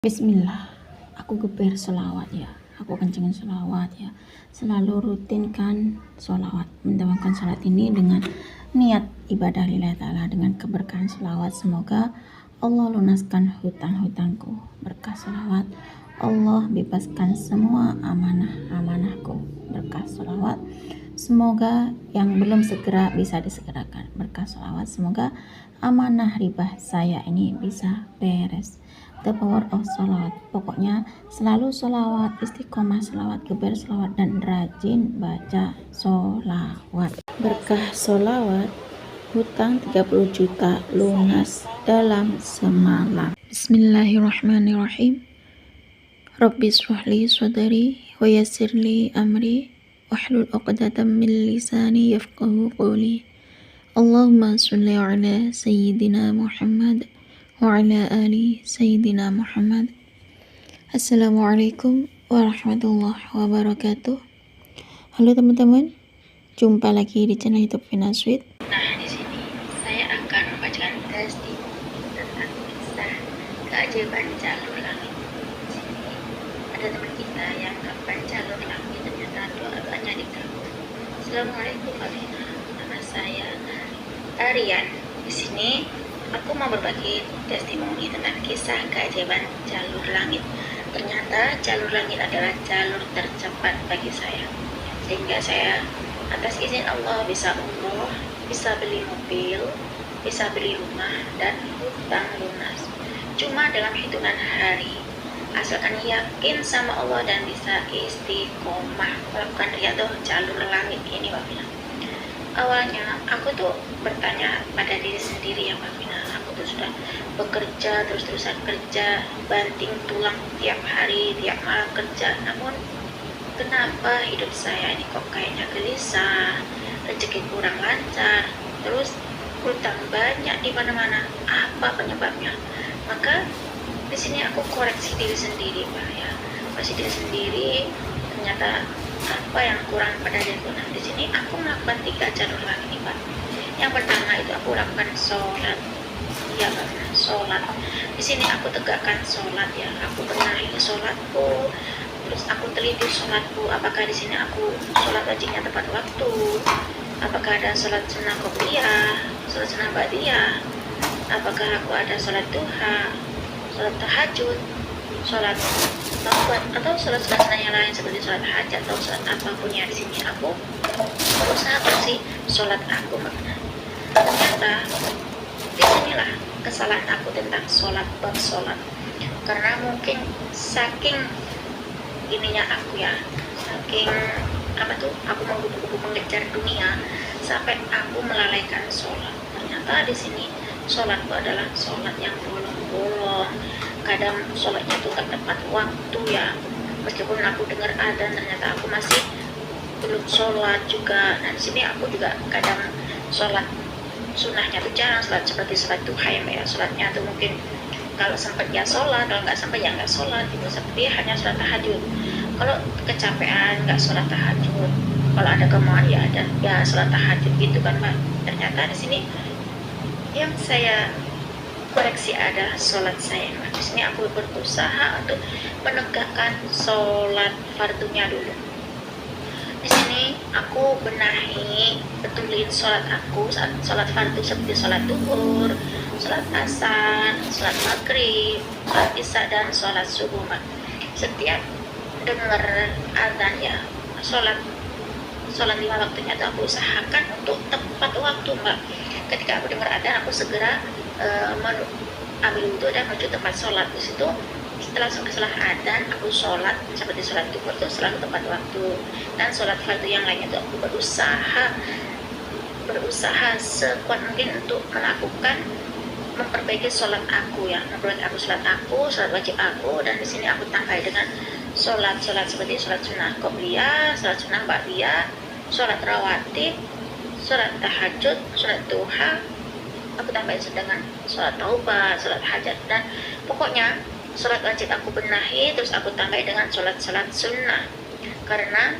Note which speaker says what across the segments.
Speaker 1: Bismillah, aku geber selawat ya. Aku kencengin selawat ya. Selalu rutinkan selawat. Mendawamkan salat ini dengan niat ibadah lillahi ta'ala dengan keberkahan selawat. Semoga Allah lunaskan hutang-hutangku. Berkah selawat. Allah bebaskan semua amanah-amanahku. Berkah selawat. Semoga yang belum segera bisa disegerakan. Berkah selawat. Semoga amanah riba saya ini bisa beres. The power of salawat. Pokoknya selalu salawat, istiqomah salawat, geber salawat, dan rajin baca salawat. Berkah salawat, hutang 30 juta lunas dalam semalam. Bismillahirrahmanirrahim. Rabbi shrahli sadri wa yassirli amri wahlul 'uqdatam min lisani yafqahu qawli. Allahumma sholli ala sayyidina Muhammad wa ala ali sayyidina Muhammad. Assalamualaikum warahmatullahi wabarakatuh. Halo teman-teman, jumpa lagi di channel YouTube Vina Sweet.
Speaker 2: Nah, di sini saya akan membacakan testimoni tentang kisah keajaiban jalur langit. Di sini ada teman kita yang kapan jalur langit ternyata doa-doanya dikabul. Assalamualaikum Alina, nama saya Arian. Di sini aku mau berbagi testimoni tentang kisah keajaiban jalur langit. Ternyata jalur langit adalah jalur tercepat bagi saya, sehingga saya atas izin Allah bisa umroh, bisa beli mobil, bisa beli rumah, dan hutang lunas cuma dalam hitungan hari, asalkan yakin sama Allah dan bisa istiqomah melakukan riyadhah jalur langit ini, Mbak Vina. Awalnya aku tuh bertanya pada diri sendiri ya, Mbak Vina. Aku tuh sudah bekerja terus-terusan kerja, banting tulang tiap hari, tiap malam kerja, namun kenapa hidup saya ini kok kayaknya gelisah, rezeki kurang lancar, terus hutang banyak di mana-mana? Apa penyebabnya? Maka di sini aku koreksi diri sendiri, Pak ya. Koreksi diri sendiri, ternyata apa yang kurang pada diriku. Nah, di sini aku melakukan 3 jalur langit nih, Pak. Yang pertama itu aku lakukan sholat. Iya, Pak, sholat. Di sini aku tegakkan sholat ya. Aku benahi sholatku. Terus aku teliti sholatku, apakah di sini aku sholat wajibnya tepat waktu, apakah ada sholat sunnah qobliyah, sholat sunnah ba'diyah, apakah aku ada sholat duha, sholat tahajud, sholat taubat, atau sholat sunnah yang lain seperti sholat hajat atau sholat apapun yang di sini aku berusaha bersih sholat aku. Ternyata disinilah kesalahan aku tentang sholat, bab sholat, karena mungkin saking ininya aku ya, saking aku menggebu-gebu mengejar dunia sampai aku melalaikan sholat. Ternyata di sini sholatku adalah sholat yang bolong-bolong, kadang sholatnya itu tak tepat waktu ya, meskipun aku dengar adzan ternyata aku masih belum sholat juga. Nah, di sini aku juga kadang sholat sunnahnya tuh jarang, sholat seperti sholat duha ya, sholatnya tuh mungkin kalau sempat ya sholat, kalau nggak sampai ya nggak sholat gitu, seperti hanya sholat tahajud. Kalau kecapean nggak sholat tahajud, kalau ada kemauan ya ada ya sholat tahajud gitu kan, Mbak. Ternyata di sini yang saya koreksi ada sholat saya, Mbak. Di sini aku berusaha untuk menegakkan sholat fardunya dulu. Di sini aku benahi, betulin sholat aku, sholat fardu seperti sholat duhur, sholat asar, sholat maghrib, sholat isya, dan sholat subuh, Mbak. Setiap dengar azan ya, sholat 5 waktunya itu aku usahakan untuk tepat waktu, Mbak. Ketika aku dengar azan, aku segera ambil wudhu dan menuju tempat sholat. Di situ setelah adzan aku sholat seperti sholat duhur itu selalu tepat waktu, dan sholat fardu yang lainnya itu aku berusaha sekuat mungkin untuk memperbaiki sholat aku ya, sholat wajib aku. Dan di sini aku tambah dengan sholat seperti sholat sunnah qobliyah, sholat sunnah ba'diyah, sholat rawatib, sholat tahajud, sholat duha. Aku tambahin dengan sholat taubat, sholat hajat, dan pokoknya sholat wajib aku benahi, terus aku tambahin dengan sholat sunnah. Karena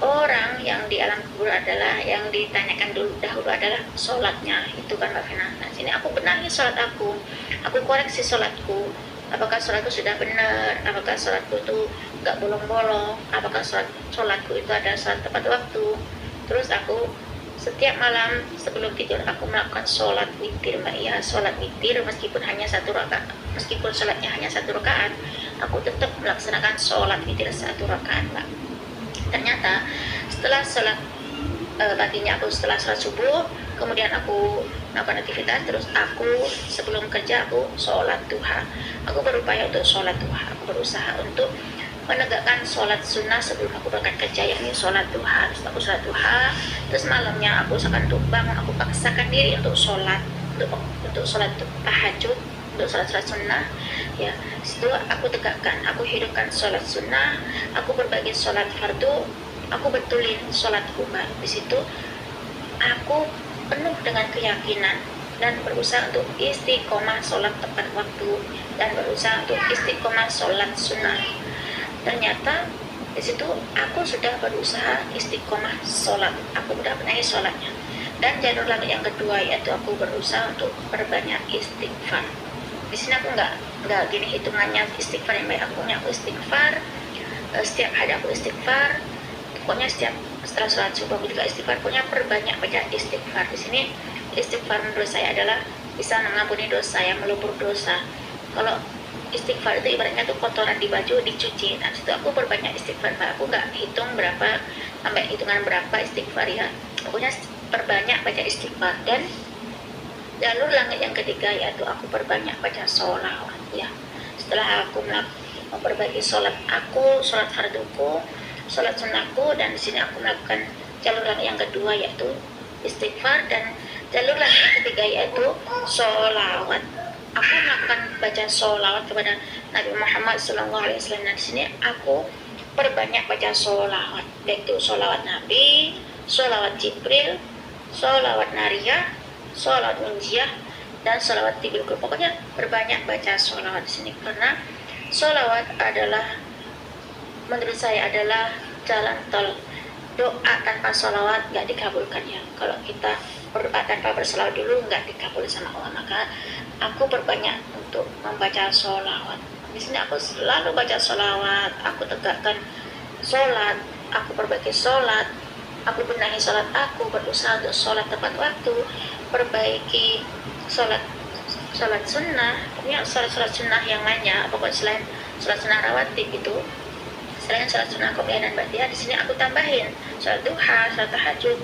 Speaker 2: orang yang di alam kubur adalah yang ditanyakan dahulu adalah sholatnya itu kan, Mbak Vina. Nah, sini aku benahi sholat aku koreksi sholatku, apakah sholatku sudah benar, apakah sholatku itu nggak bolong-bolong, apakah sholatku itu ada sholat tepat waktu. Terus aku setiap malam sebelum tidur aku melakukan sholat witir, Mbak ya. Sholat witir meskipun hanya 1 rakaat, meskipun sholatnya hanya 1 rakaat, aku tetap melaksanakan sholat witir 1 rakaat, Mbak. Ternyata setelah sholat paginya aku setelah sholat subuh, kemudian aku melakukan aktivitas, terus aku sebelum kerja aku sholat duha. Aku berupaya untuk sholat duha, aku berusaha untuk menegakkan sholat sunnah sebelum aku berangkat kerja, yakni sholat duha. Terus aku sholat duha, terus malamnya aku usahakan untuk bangun, aku paksakan diri untuk sholat, untuk sholat tahajud, untuk sholat sunnah ya. Situ aku tegakkan, aku hidupkan sholat sunnah, aku berbagi sholat fardu, aku betulin sholatku, Mbak. Di situ aku penuh dengan keyakinan dan berusaha untuk istiqomah sholat tepat waktu dan berusaha untuk istiqomah sholat sunnah. Ternyata di situ aku sudah berusaha istiqomah sholat, aku sudah benahi sholatnya. Dan jalur langit yang kedua yaitu aku berusaha untuk perbanyak istighfar. Di sini aku nggak gini hitungannya istighfar yang baik, aku istighfar setiap hari, aku istighfar. Pokoknya setelah sholat subuh aku juga istighfar. Pokoknya perbanyak baca istighfar. Di sini istighfar menurut saya adalah bisa mengampuni dosa, yang melupur dosa. Kalau istighfar itu ibaratnya tuh kotoran di baju dicuci. Nah situ aku perbanyak istighfar, Pak. Aku nggak hitung berapa sampai hitungan berapa istighfar ya. Pokoknya perbanyak baca istighfar. Dan jalur langit yang ketiga yaitu aku perbanyak baca sholawat ya. Setelah aku memperbaiki sholat aku, sholat farduku, sholat sunnahku, dan di sini aku melakukan jalur langit yang kedua yaitu istighfar, dan jalur langit yang ketiga yaitu sholawat. Aku melakukan baca sholawat kepada Nabi Muhammad SAW. Nah di sini aku perbanyak baca sholawat, baik itu sholawat Nabi, sholawat Jibril, sholawat Nariyah, sholawat Munjiah, dan sholawat Tibilku. Pokoknya perbanyak baca sholawat di sini karena sholawat adalah, menurut saya adalah jalan tol. Doa tanpa sholawat nggak dikabulkan ya. Kalau kita berdoa tanpa bersolawat dulu nggak dikabul sama Allah, maka aku perbanyak untuk membaca sholawat. Di sini aku selalu baca sholawat, aku tegakkan sholat, aku perbaiki sholat, aku benahi sholat, aku berusaha untuk sholat tepat waktu, perbaiki sholat sunnah, punya sholat sunnah yang lainnya. Pokoknya selain sholat sunnah rawatib itu, selain sholat sunnah qobliyah dan ba'diyah, di sini aku tambahin sholat duha, sholat tahajud,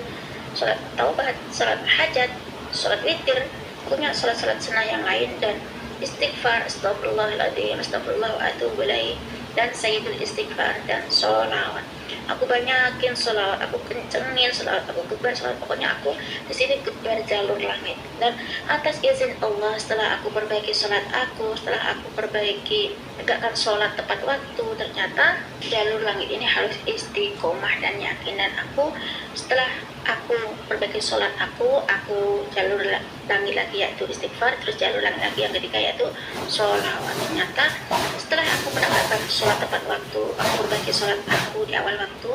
Speaker 2: sholat taubat, sholat hajat, sholat witir, punya sholat sunnah yang lain, dan istighfar, astagfirullahaladzim, astagfirullah wa atubu ilaih, dan sayyidul istighfar, dan sholawat. Aku banyakin sholawat, aku kencengin sholawat, aku geber sholawat. Pokoknya aku di sini geber jalur langit. Dan atas izin Allah, setelah aku perbaiki sholat aku, setelah aku perbaiki tegakkan sholat tepat waktu, ternyata jalur langit ini harus istiqomah dan yakin. Dan aku setelah aku perbaiki sholat aku jalur langit lagi yaitu istighfar, terus jalur langit lagi yang ketiga yaitu sholawat. Ternyata setelah aku mendapatkan sholat tepat waktu, aku perbaiki sholat aku di awal waktu,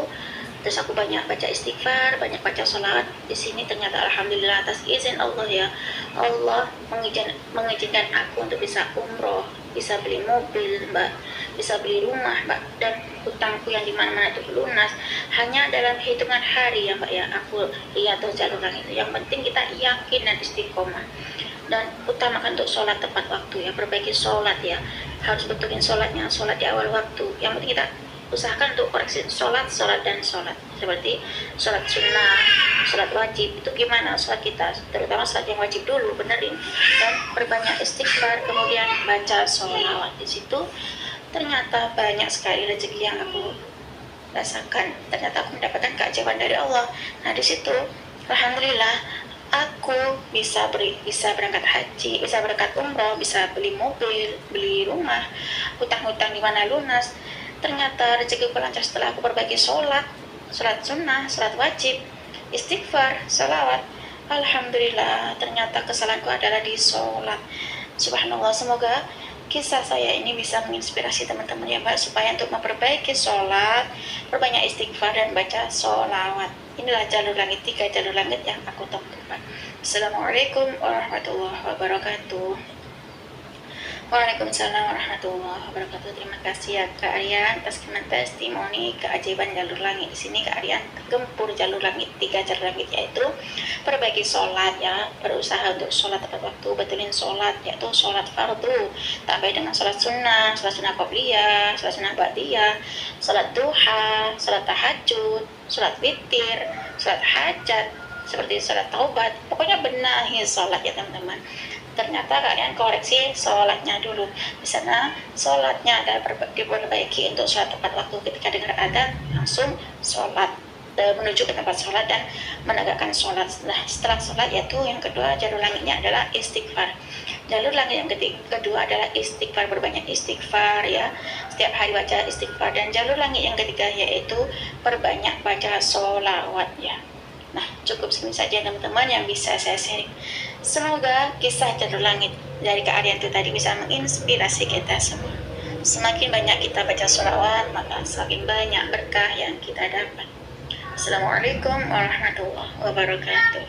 Speaker 2: terus aku banyak baca istighfar, banyak baca sholawat. Di sini ternyata alhamdulillah atas izin Allah ya, Allah mengizinkan aku untuk bisa umroh, bisa beli mobil, Mbak, bisa beli rumah, Mbak, dan hutangku yang dimana-mana itu lunas hanya dalam hitungan hari ya, Mbak ya. Aku lihat tuh jalur langit itu. Yang penting kita yakin dan istiqomah, dan utamakan untuk sholat tepat waktu ya, perbaiki sholat ya, harus betulin sholatnya, sholat di awal waktu. Yang penting kita usahakan untuk koreksi sholat dan sholat, seperti sholat sunnah, sholat wajib itu gimana sholat kita, terutama sholat yang wajib dulu benerin, dan perbanyak istighfar, kemudian baca sholawat. Di situ ternyata banyak sekali rezeki yang aku rasakan, ternyata aku mendapatkan keajaiban dari Allah. Nah di situ alhamdulillah aku bisa berangkat haji, bisa berangkat umroh, bisa beli mobil, beli rumah, hutang-hutang di mana lunas. Ternyata rezekiku lancar setelah aku perbaiki sholat sunnah, sholat wajib, istighfar, sholawat. Alhamdulillah, ternyata kesalahanku adalah di sholat. Subhanallah, semoga kisah saya ini bisa menginspirasi teman-teman ya, Mbak, supaya untuk memperbaiki sholat, perbanyak istighfar dan baca sholawat. Inilah jalur langit, 3 jalur langit yang aku temukan. Assalamualaikum warahmatullahi wabarakatuh. Waalaikumsalam warahmatullahi wabarakatuh. Terima kasih ya Kak Aryan atas testimoni keajaiban jalur langit. Di sini Kak Aryan gempur jalur langit, 3 jalur langit, yaitu perbaiki sholat ya, berusaha untuk sholat tepat waktu, betulin sholat, yaitu sholat fardu, tambah dengan sholat sunnah qobliyah, sholat sunnah ba'diyah, sholat duha, sholat tahajud, sholat witir, sholat hajat, seperti sholat taubat. Pokoknya benahi sholat ya teman-teman. Ternyata kalian koreksi sholatnya dulu. Di sana sholatnya ada diperbaiki untuk sholat tepat waktu, ketika dengar adzan langsung sholat, menuju ke tempat sholat dan menegakkan sholat. Nah, setelah sholat, yaitu yang kedua jalur langitnya adalah istighfar. Jalur langit yang kedua adalah istighfar, berbanyak istighfar ya, setiap hari baca istighfar. Dan jalur langit yang ketiga yaitu perbanyak baca sholawat ya. Nah, cukup segini saja teman-teman yang bisa saya sharing. Semoga kisah jalur langit dari Kak Aryan itu tadi bisa menginspirasi kita semua. Semakin banyak kita baca sholawat, maka semakin banyak berkah yang kita dapat. Assalamualaikum warahmatullahi wabarakatuh.